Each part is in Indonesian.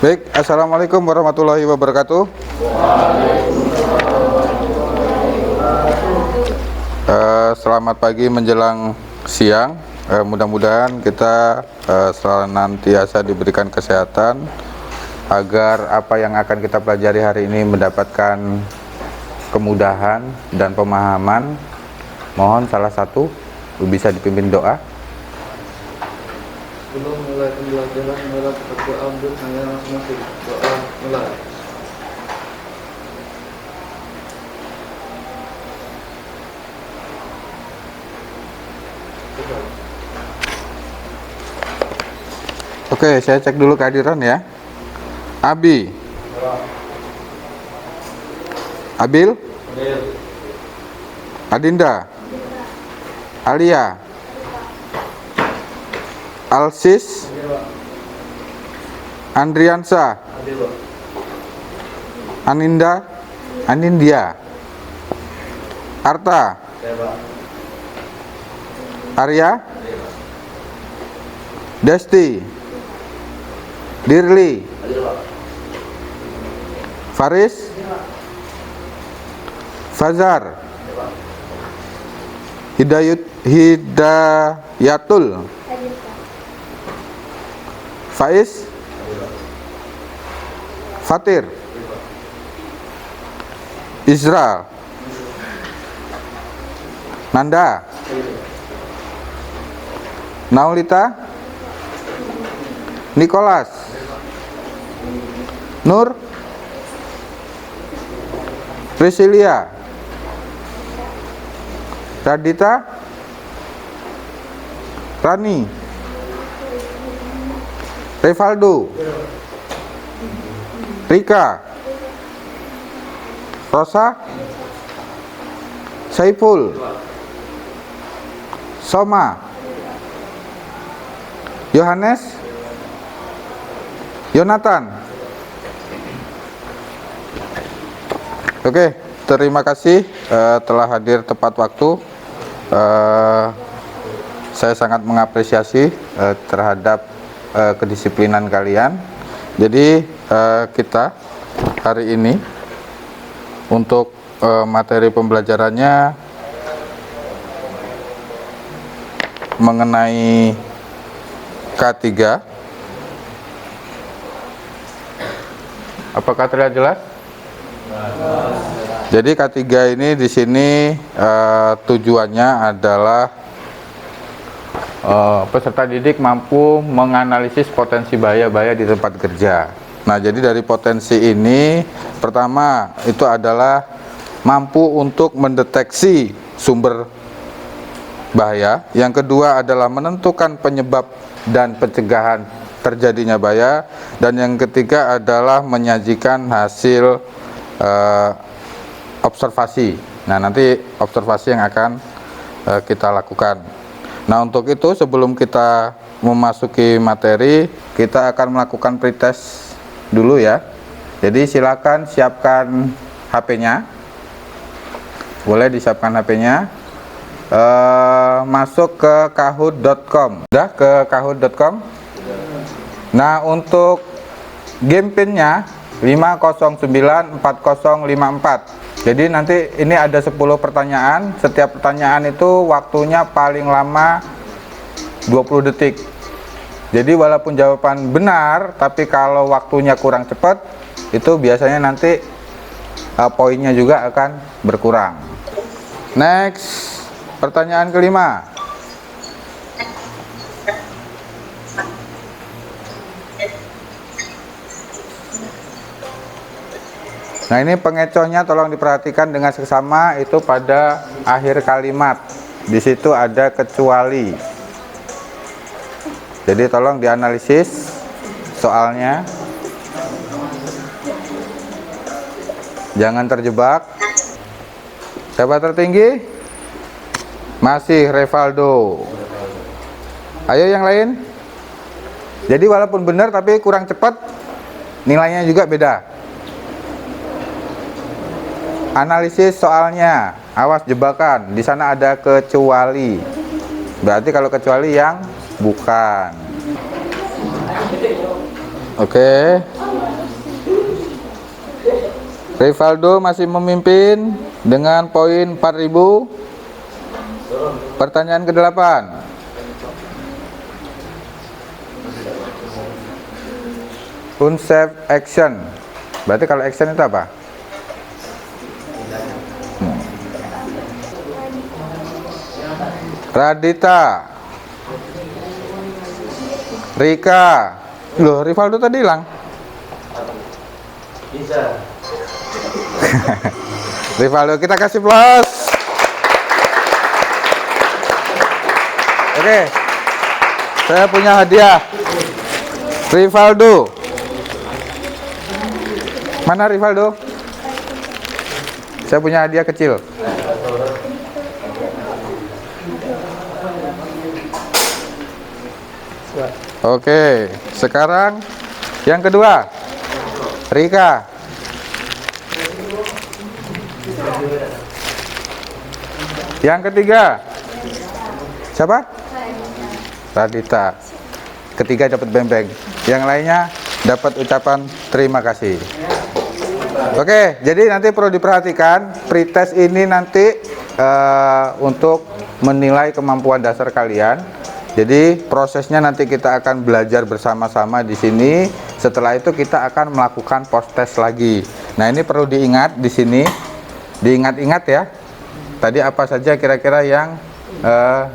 Baik, assalamualaikum warahmatullahi wabarakatuh. Selamat pagi menjelang siang. Mudah-mudahan kita senantiasa diberikan kesehatan agar apa yang akan kita pelajari hari ini mendapatkan kemudahan dan pemahaman. Mohon salah satu bisa dipimpin doa. Sebelum mulai pembelajaran, marilah kita berdoa untuk hanya masing-masing. Doa mulai. Oke, saya cek dulu kehadiran ya. Abi, Abil, Adinda, Alia, Alsis, Andriansa, Anindya, Arta, Arya, Desti, Dirli, Faris, Fazar, Hidayatul, Faiz, Fatir, Izra, Nanda, Naulita, Nicholas, Nur, Priscilia, Radita, Rani, Revaldo, Rika, Rosa, Saiful, Soma, Yohanes, Yonatan. Oke, terima kasih telah hadir tepat waktu. Saya sangat mengapresiasi terhadap kedisiplinan kalian. Jadi kita hari ini untuk materi pembelajarannya mengenai K3. Apakah terlihat jelas? Jadi K3 ini di sini tujuannya adalah peserta didik mampu menganalisis potensi bahaya-bahaya di tempat kerja. Nah, jadi dari potensi ini, pertama itu adalah mampu untuk mendeteksi sumber bahaya. Yang kedua adalah menentukan penyebab dan pencegahan terjadinya bahaya. Dan yang ketiga adalah menyajikan hasil observasi. Nah, nanti observasi yang akan kita lakukan. Nah, untuk itu sebelum kita memasuki materi, kita akan melakukan pretest dulu ya. Jadi silakan siapkan HP-nya. Boleh disiapkan HP-nya. Masuk ke kahoot.com. Udah ke kahoot.com? Nah, untuk game pin-nya 5094054. Jadi nanti ini ada 10 pertanyaan. Setiap pertanyaan itu waktunya paling lama 20 detik. Jadi walaupun jawaban benar, tapi kalau waktunya kurang cepat, itu biasanya nanti poinnya juga akan berkurang. Next, pertanyaan kelima. Nah, ini pengecohnya tolong diperhatikan dengan seksama, itu pada akhir kalimat. Di situ ada kecuali. Jadi tolong dianalisis soalnya. Jangan terjebak. Siapa tertinggi? Masih Revaldo. Ayo yang lain. Jadi walaupun benar tapi kurang cepat, nilainya juga beda. Analisis soalnya, awas jebakan. Di sana ada kecuali. Berarti kalau kecuali yang bukan. Oke. Rivaldo masih memimpin dengan poin 4.000. Pertanyaan ke-8. Unsafe action. Berarti kalau action itu apa? Radita, Rika. Loh, Rivaldo tadi hilang. Bisa. Rivaldo, kita kasih plus. Oke, saya punya hadiah. Rivaldo. Mana Rivaldo? Saya punya hadiah kecil. Oke, sekarang yang kedua, Rika. Yang ketiga, siapa? Radita. Ketiga dapat bembeng. Yang lainnya dapat ucapan terima kasih. Oke, jadi nanti perlu diperhatikan pretest ini nanti untuk menilai kemampuan dasar kalian. Jadi prosesnya nanti kita akan belajar bersama-sama di sini. Setelah itu kita akan melakukan post test lagi. Nah, ini perlu diingat di sini. Diingat-ingat ya. Tadi apa saja kira-kira yang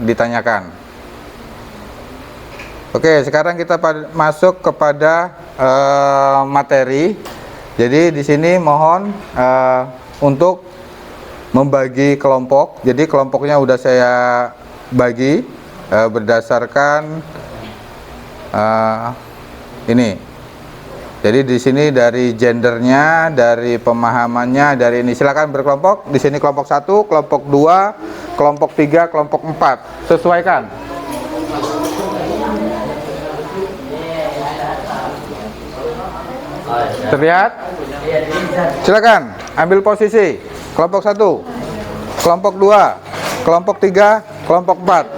ditanyakan. Oke, sekarang kita masuk kepada materi. Jadi di sini mohon untuk membagi kelompok. Jadi kelompoknya udah saya bagi berdasarkan ini. Jadi di sini dari gendernya, dari pemahamannya, dari ini silakan berkelompok. Di sini kelompok 1, kelompok 2, kelompok 3, kelompok 4. Sesuaikan. Terlihat? Silakan ambil posisi. Kelompok 1, kelompok 2, kelompok 3, kelompok 4.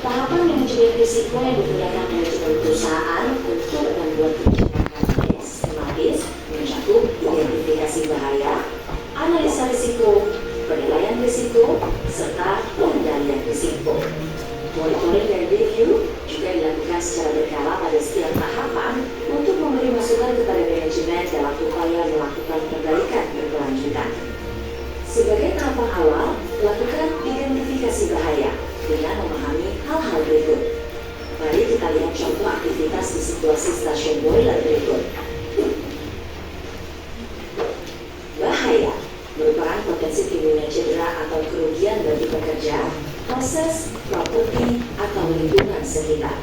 Tahapan manajemen risiko yang digunakan manajemen perusahaan untuk membuat kebijakan sistematis, mencakup identifikasi bahaya, analisa risiko, penilaian risiko, serta pengendalian risiko. Monitoring dan review juga dilakukan secara berkala pada setiap tahapan untuk memberi masukan kepada manajemen dalam upaya melakukan perbaikan berkelanjutan. Sebagai tahapan awal, lakukan identifikasi bahaya dengan memahami hal-hal berikut. Mari kita lihat contoh aktivitas di situasi stasiun boiler berikut. Bahaya merupakan potensi timbulnya cedera atau kerugian bagi pekerja, proses, properti, atau lingkungan sekitar.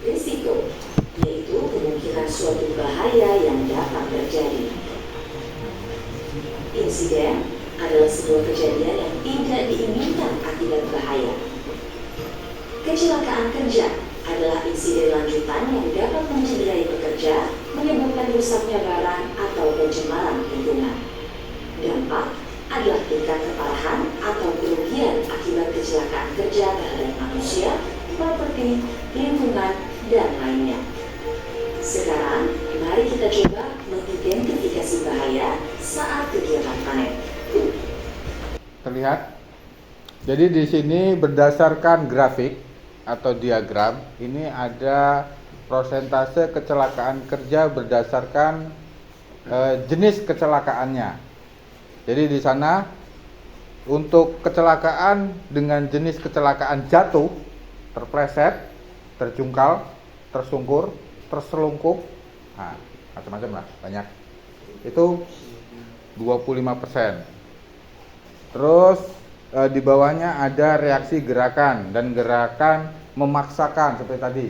Risiko yaitu kemungkinan suatu bahaya yang dapat terjadi. Insiden adalah sebuah kejadian yang tidak diinginkan akibat bahaya. Kecelakaan kerja adalah insiden lanjutan yang dapat mencederai pekerja, menyebabkan rusaknya barang atau pencemaran lingkungan. Dampak adalah tingkat keparahan atau kerugian akibat kecelakaan kerja terhadap manusia, properti, lingkungan, dan lainnya. Sekarang, mari kita coba mengidentifikasi bahaya saat kegiatan panen. Terlihat? Jadi di sini berdasarkan grafik atau diagram, ini ada persentase kecelakaan kerja berdasarkan jenis kecelakaannya. Jadi di sana untuk kecelakaan dengan jenis kecelakaan jatuh, terpleset, terjungkal, tersungkur, terselungkup, nah, macam-macam lah, banyak. Itu 25%. Terus di bawahnya ada reaksi gerakan dan gerakan memaksakan seperti tadi.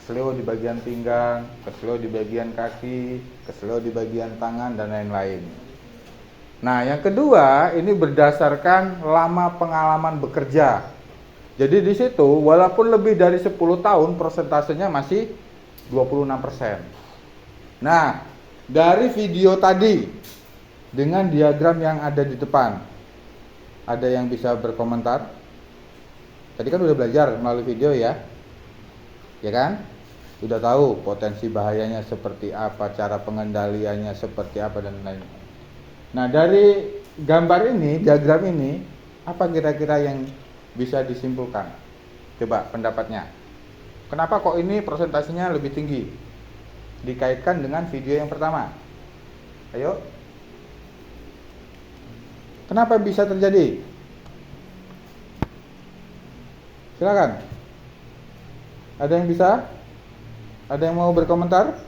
Keselio di bagian pinggang, keselio di bagian kaki, keselio di bagian tangan dan lain-lain. Nah, yang kedua ini berdasarkan lama pengalaman bekerja. Jadi di situ walaupun lebih dari 10 tahun persentasenya masih 26%. Nah, dari video tadi dengan diagram yang ada di depan, ada yang bisa berkomentar? Tadi kan udah belajar melalui video ya? Ya kan? Udah tahu potensi bahayanya seperti apa, cara pengendaliannya seperti apa dan lain. Nah, dari gambar ini, diagram ini, apa kira-kira yang bisa disimpulkan? Coba pendapatnya. Kenapa kok ini presentasinya lebih tinggi dikaitkan dengan video yang pertama? Ayo. Kenapa bisa terjadi? Silakan. Ada yang bisa? Ada yang mau berkomentar?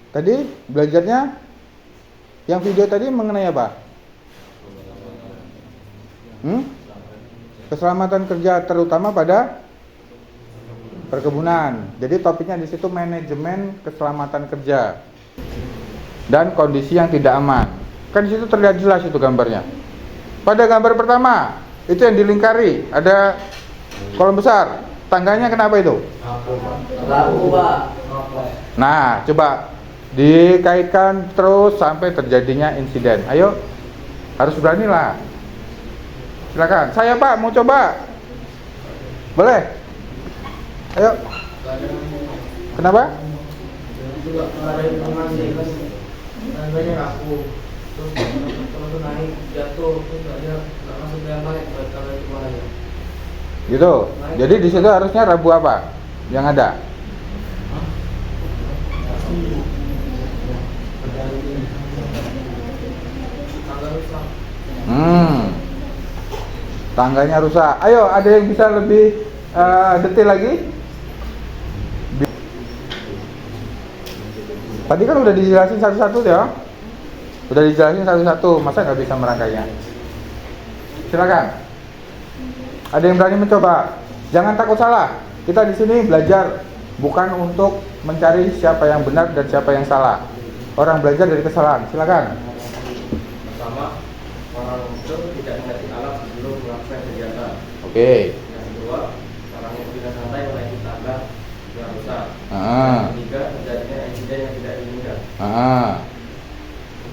Tadi belajarnya yang video tadi mengenai apa? Keselamatan kerja terutama pada perkebunan. Jadi topiknya di situ manajemen keselamatan kerja dan kondisi yang tidak aman. Kan di situ terlihat jelas itu gambarnya. Pada gambar pertama itu yang dilingkari ada kolom besar. Tangganya kenapa itu? Rapuh, Pak. Nah, coba dikaitkan terus sampai terjadinya insiden. Ayo, harus berani lah. Silakan. Saya Pak mau coba. Boleh? Ayo. Kenapa? Juga ada informasi kan tangganya rapuh. Terus kalau itu naik jatuh terus nggak masuk yang baik buat kalau itu bahaya. Gitu. Jadi di situ harusnya Rabu apa? Yang ada? Tangga rusak. Tangganya rusak. Ayo, ada yang bisa lebih detail lagi? Tadi kan udah dijelasin satu-satu ya. Udah dijelasin satu-satu, masa nggak bisa merangkainya? Silakan. Ada yang berani mencoba? Jangan takut salah. Kita di sini belajar bukan untuk mencari siapa yang benar dan siapa yang salah. Orang belajar dari kesalahan. Silakan. Pertama, orang itu tidak dikasih alat sebelum melakukan kegiatan. Oke. Yang kedua, orang yang tidak santai menaiki tangga yang rusak. Ah. Yang ketiga, terjadinya insiden yang tidak diinginkan.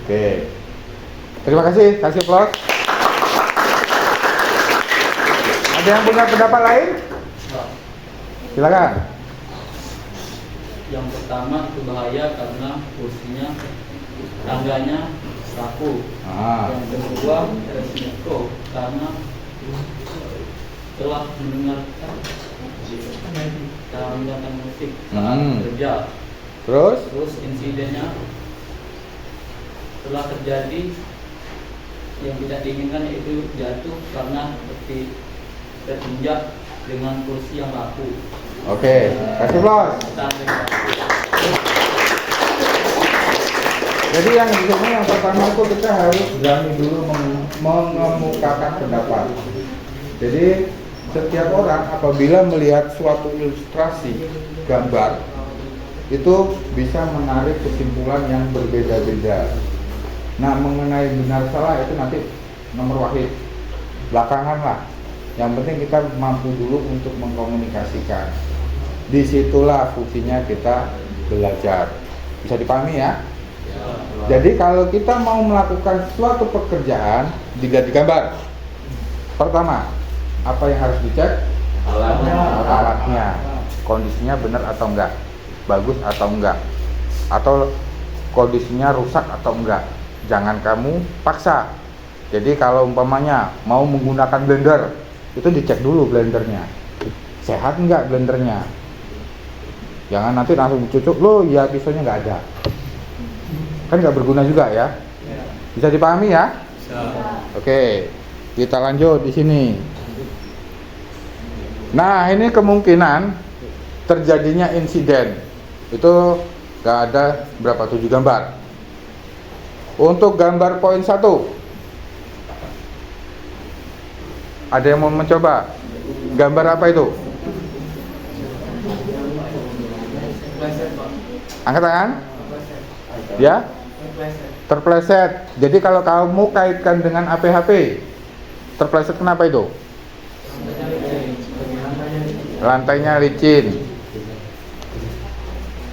Oke. Terima kasih. Kasih applause. Ada yang punya pendapat lain? Silakan. Yang pertama itu bahaya karena kursinya, tangganya rapuh. Yang kedua resiko karena telah mendengarkan cara mendengarkan musik saat kerja. Terus insidennya telah terjadi yang tidak diinginkan, yaitu jatuh karena terinjak dengan kursi yang rapuh. Oke, kasih applause. Jadi yang di sini yang pertama itu kita harus berani dulu mengemukakan pendapat. Jadi setiap orang apabila melihat suatu ilustrasi gambar itu bisa menarik kesimpulan yang berbeda-beda. Nah, mengenai benar salah itu nanti nomor wahid belakangan lah. Yang penting kita mampu dulu untuk mengkomunikasikan. Disitulah fungsinya kita belajar. Bisa dipahami ya? Jadi kalau kita mau melakukan suatu pekerjaan, dilihat di gambar. Pertama, apa yang harus dicek? Alatnya. Kondisinya benar atau enggak? Bagus atau enggak? Atau kondisinya rusak atau enggak? Jangan kamu paksa. Jadi kalau umpamanya mau menggunakan blender, itu dicek dulu blendernya. Sehat enggak blendernya? Jangan nanti langsung cucuk, loh ya pisaunya enggak ada. Kan nggak berguna juga ya. Bisa dipahami ya? Oke, kita lanjut di sini. Nah, ini kemungkinan terjadinya insiden. Itu nggak ada berapa 7 gambar. Untuk gambar poin 1, ada yang mau mencoba? Gambar apa itu? Angkat tangan. Ya? Terpleset. Jadi kalau kamu kaitkan dengan APHP, terpleset kenapa itu? Lantainya licin.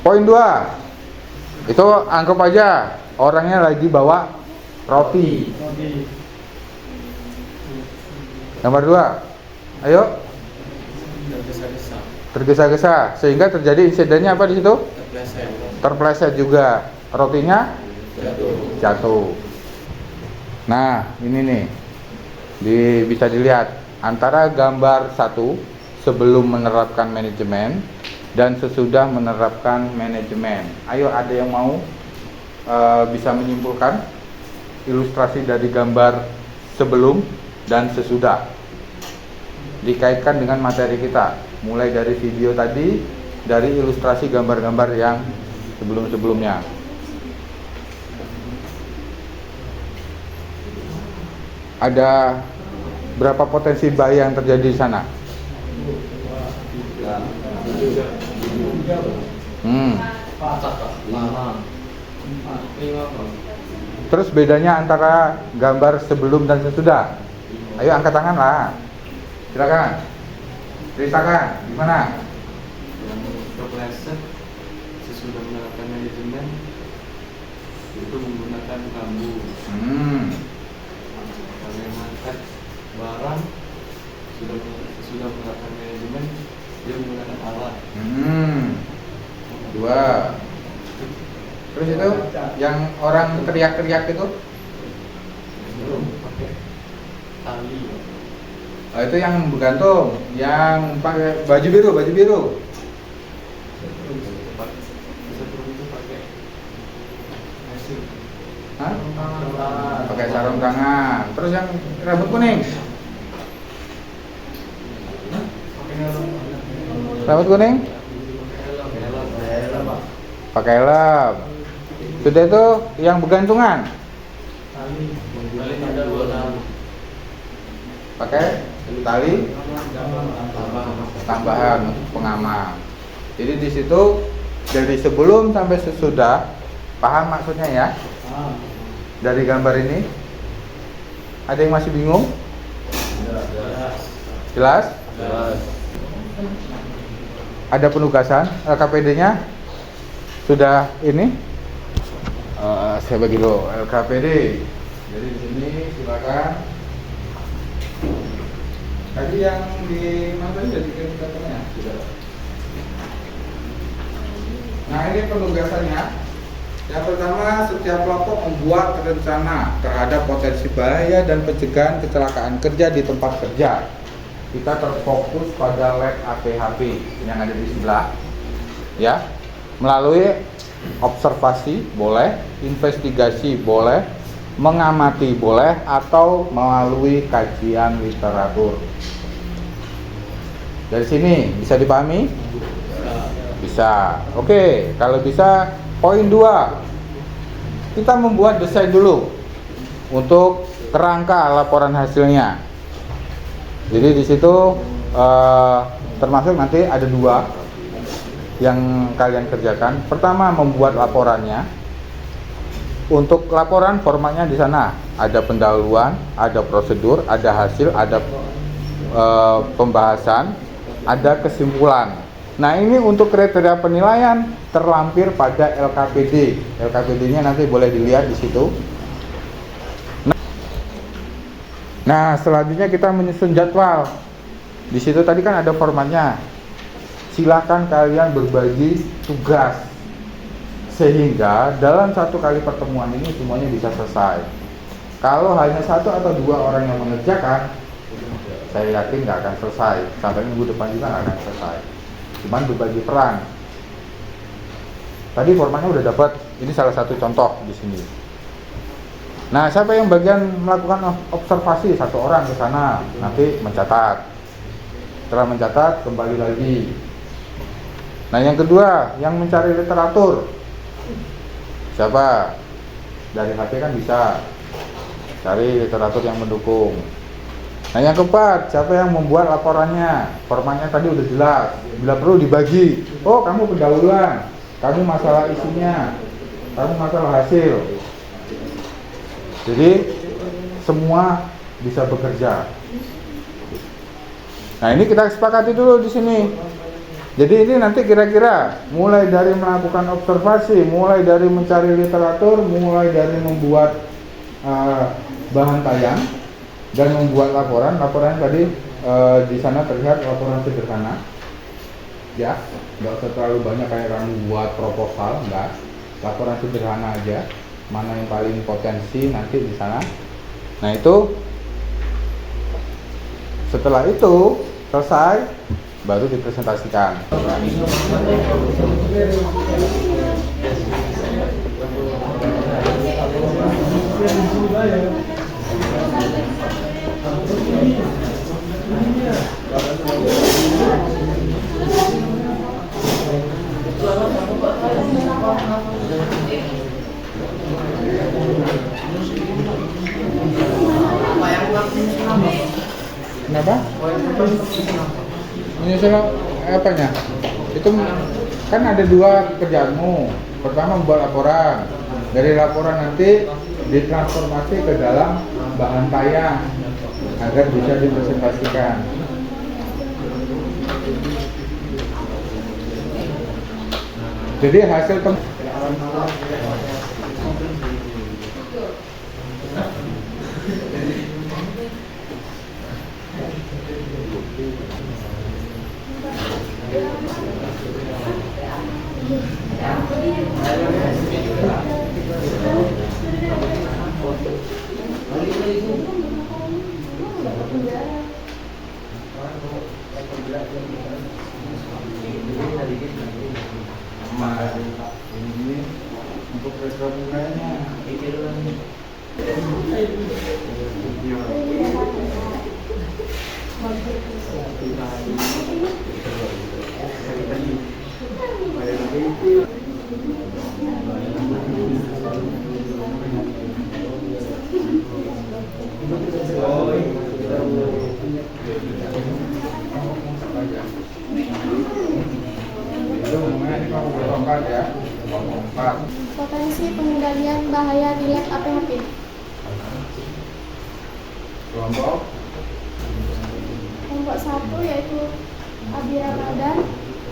Poin 2, itu anggap aja orangnya lagi bawa roti. Nomor 2, ayo. Tergesa-gesa sehingga terjadi insidennya apa di situ? Terpleset juga. Rotinya jatuh. Nah, ini nih. Bisa dilihat antara gambar satu sebelum menerapkan manajemen dan sesudah menerapkan manajemen. Ayo, ada yang mau bisa menyimpulkan ilustrasi dari gambar sebelum dan sesudah dikaitkan dengan materi kita, mulai dari video tadi, dari ilustrasi gambar-gambar yang sebelum-sebelumnya. Ada berapa potensi bahaya yang terjadi di sana? Terus bedanya antara gambar sebelum dan sesudah? Ayo angkat tangan lah. Silakan. Ceritakan gimana? Yang terpleset sesudah menerapkan manajemen itu menggunakan bambu. Kalau yang mengangkat barang sudah menerapkan manajemen dia menggunakan alat. Dua. Terus itu yang orang teriak-teriak itu? Pakai tali. Oh, itu yang bergantung, yang pakai baju biru. Sebelum itu pakai mesin. Hah? Pakai sarung tangan. Terus yang rambut kuning? Rambut kuning? Pakai helm. Sudah itu yang bergantungan? Pakai tali tambahan untuk pengaman. Jadi di situ dari sebelum sampai sesudah, paham maksudnya ya? Dari gambar ini, ada yang masih bingung? Jelas? Ada penugasan LKPD-nya sudah ini? Saya bagi dulu LKPD. Jadi di sini silakan. Tadi yang di mana tadi sudah dikirim datanya? Sudah. Nah, ini penugasannya. Yang pertama, setiap kelompok membuat rencana terhadap potensi bahaya dan pencegahan kecelakaan kerja di tempat kerja. Kita terfokus pada lab APHP yang ada di sebelah, ya. Melalui observasi boleh, investigasi boleh, mengamati boleh, atau melalui kajian literatur. Dari sini bisa dipahami? Bisa. Oke, kalau bisa poin 2. Kita membuat desain dulu untuk kerangka laporan hasilnya. Jadi di situ termasuk nanti ada 2 yang kalian kerjakan. Pertama, membuat laporannya. Untuk laporan formatnya di sana ada pendahuluan, ada prosedur, ada hasil, ada pembahasan, ada kesimpulan. Nah, ini untuk kriteria penilaian terlampir pada LKPD. LKPD-nya nanti boleh dilihat di situ. Nah, selanjutnya kita menyusun jadwal. Di situ tadi kan ada formatnya. Silakan kalian berbagi tugas sehingga dalam satu kali pertemuan ini semuanya bisa selesai. Kalau hanya 1 atau 2 orang yang mengerjakan, saya yakin nggak akan selesai. Sampai minggu depan juga nggak akan selesai. Cuman berbagi peran. Tadi formatnya udah dapat. Ini salah satu contoh di sini. Nah, siapa yang bagian melakukan observasi? 1 orang ke sana, nanti mencatat. Setelah mencatat, kembali lagi. Nah, yang kedua, yang mencari literatur. Siapa? Dari HP kan bisa cari literatur yang mendukung. Nah, yang keempat, siapa yang membuat laporannya? Formatnya tadi udah jelas. Bila perlu dibagi. Oh, kamu pendahuluan, kamu masalah isinya, kamu masalah hasil. Jadi semua bisa bekerja. Nah, ini kita sepakati dulu di sini. Jadi ini nanti kira-kira mulai dari melakukan observasi, mulai dari mencari literatur, mulai dari membuat bahan tayang dan membuat laporan. Laporan tadi Di sana terlihat laporan sederhana, ya, nggak usah terlalu banyak kayak kamu buat proposal, enggak. Laporan sederhana aja, mana yang paling potensi nanti di sana. Nah itu, setelah itu selesai, baru dipresentasikan. Kenapa? Menyusul apanya? Itu kan ada dua kerjaanmu. Pertama membuat laporan. Dari laporan nanti ditransformasi ke dalam bahan tayang agar bisa dipresentasikan. Jadi hasil ini untuk rekomendasinya. Potensi pengendalian bahaya di lab APHP. Kelompok Kelompok 1 yaitu Abi Ramadan,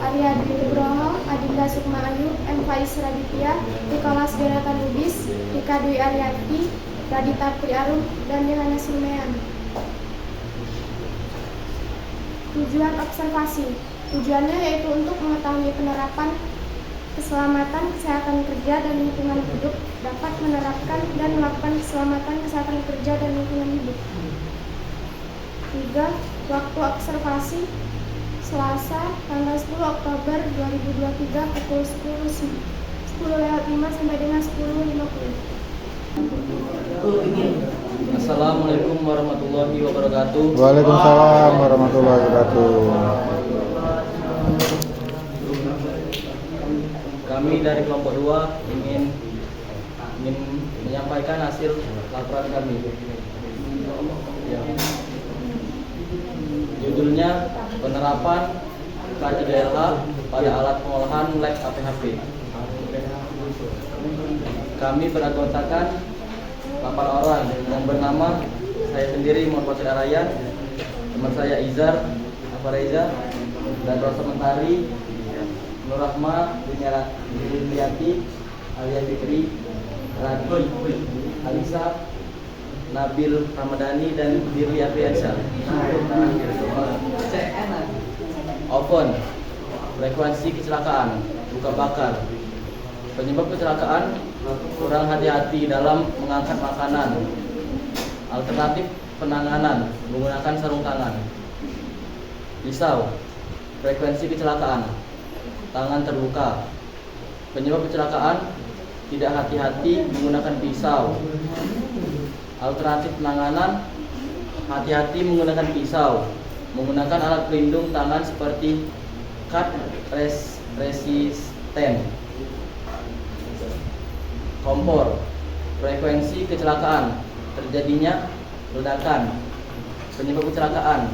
Arya Dwi Nugroho, Adinda Sukma Ayu, M. Faiz Raditya, Nikolas Jonathan Lubis, Rika Dwi Aryati, Radita Priarum, dan Yohanes Sumean. Tujuan observasi. Tujuannya yaitu untuk mengetahui penerapan keselamatan kesehatan kerja dan lingkungan hidup, dapat menerapkan dan melakukan keselamatan kesehatan kerja dan lingkungan hidup. 3. Waktu observasi Selasa tanggal 10 Oktober 2023 pukul 10.05 sampai dengan 10.50. Assalamualaikum warahmatullahi wabarakatuh. Waalaikumsalam warahmatullahi wabarakatuh. Kami dari kelompok 2 ingin menyampaikan hasil laporan kami. Ya. Judulnya penerapan K3RH pada alat pengolahan lab APHP. Kami beranggotakan 8 orang yang bernama saya sendiri Muhammad Fasil Arayan, teman saya Izar Afareza, dan Rosa Mentari, Nur Rahma, Liliati, Alia Fikri, Radhi, Alisa, Nabil Ramadhani, dan Dirli Apriansyah. Open, frekuensi kecelakaan, luka bakar. Penyebab kecelakaan, kurang hati-hati dalam mengangkat makanan. Alternatif penanganan, menggunakan sarung tangan. Pisau, frekuensi kecelakaan, tangan terluka. Penyebab kecelakaan, tidak hati-hati menggunakan pisau. Alternatif penanganan, hati-hati menggunakan pisau, menggunakan alat pelindung tangan seperti cut resisten. Kompor, frekuensi kecelakaan, terjadinya ledakan. Penyebab kecelakaan,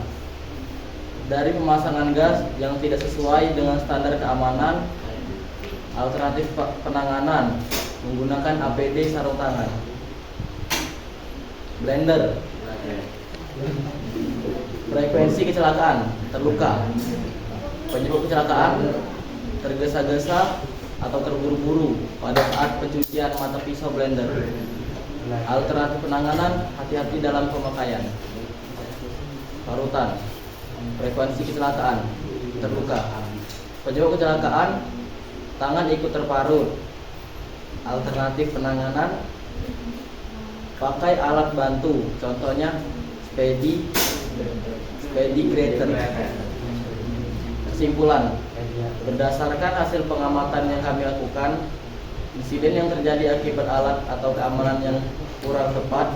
dari pemasangan gas yang tidak sesuai dengan standar keamanan. Alternatif penanganan, menggunakan APD sarung tangan. Blender, frekuensi kecelakaan, terluka. Penyebab kecelakaan, tergesa-gesa atau terburu-buru pada saat pencucian mata pisau blender. Alternatif penanganan, hati-hati dalam pemakaian. Parutan, frekuensi kecelakaan terluka. Penyebab kecelakaan, tangan ikut terparut. Alternatif penanganan, pakai alat bantu, contohnya speedy grader. Kesimpulan, berdasarkan hasil pengamatan yang kami lakukan, insiden yang terjadi akibat alat atau keamanan yang kurang tepat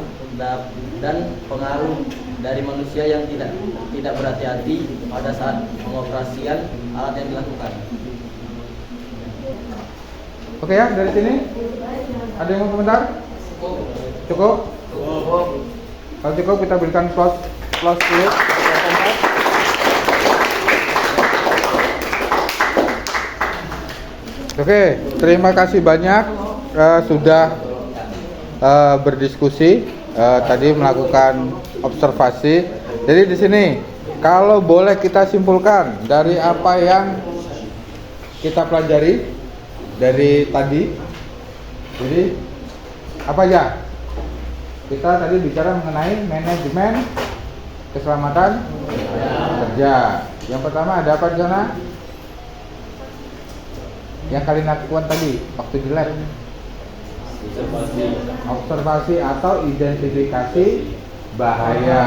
dan pengaruh dari manusia yang tidak berhati-hati pada saat pengoperasian alat yang dilakukan. Oke ya, dari sini ada yang mau komentar? Cukup? Kalau cukup kita berikan close dulu. Oke, terima kasih banyak sudah berdiskusi, tadi melakukan observasi. Jadi di sini kalau boleh kita simpulkan dari apa yang kita pelajari dari tadi, jadi apa aja? Kita tadi bicara mengenai manajemen keselamatan kerja. Yang pertama ada apa di sana? Yang kalian lakukan tadi waktu di lab, observasi atau identifikasi bahaya.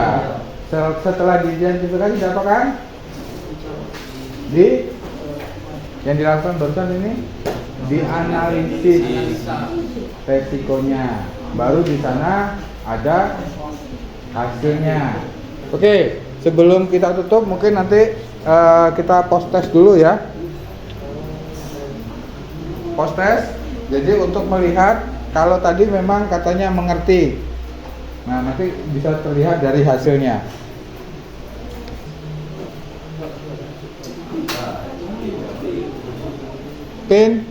Setelah diidentifikasi diapakan? Yang dilakukan barusan ini dianalisis resikonya, baru di sana ada hasilnya. Oke, sebelum kita tutup mungkin nanti kita post test dulu ya. Post test, jadi untuk melihat kalau tadi memang katanya mengerti. Nah, nanti bisa terlihat dari hasilnya. PIN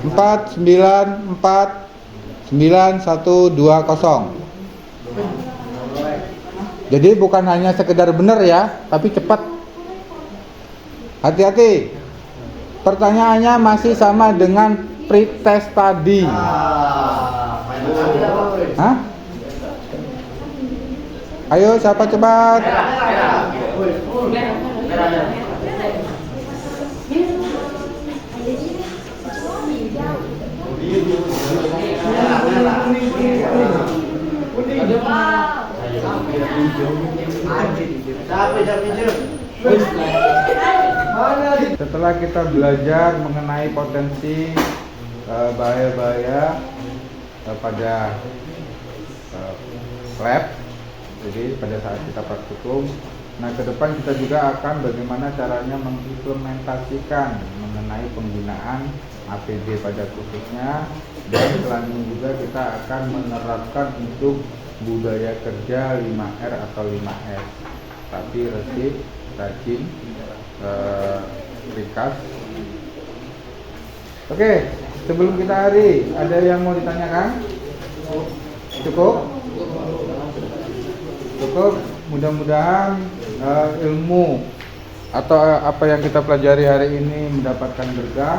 4949120. Jadi bukan hanya sekedar benar ya, tapi cepat. Hati-hati. Pertanyaannya masih sama dengan pretest tadi. Hah? Ayo siapa cepat? Setelah kita belajar mengenai potensi bahaya-bahaya pada lab, jadi pada saat kita praktikum, nah ke depan kita juga akan bagaimana caranya mengimplementasikan mengenai penggunaan APD pada khususnya, dan selanjutnya juga kita akan menerapkan untuk budaya kerja 5R atau 5S, tapi resip, rajin, rikas. Oke, sebelum kita akhiri, ada yang mau ditanyakan? Cukup? Cukup. Mudah-mudahan ilmu atau apa yang kita pelajari hari ini mendapatkan berkah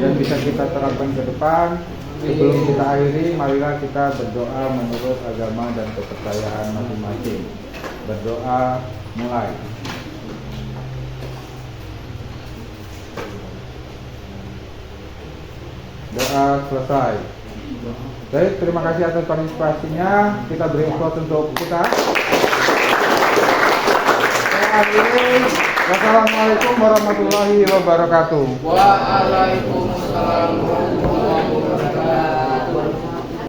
dan bisa kita terapkan ke depan. Sebelum kita akhiri, marilah kita berdoa menurut agama dan kepercayaan masing-masing. Berdoa mulai. Doa selesai. Baik, terima kasih atas partisipasinya. Kita beri applause untuk kita. Wassalamualaikum warahmatullahi wabarakatuh. Waalaikumsalam warahmatullahi wabarakatuh.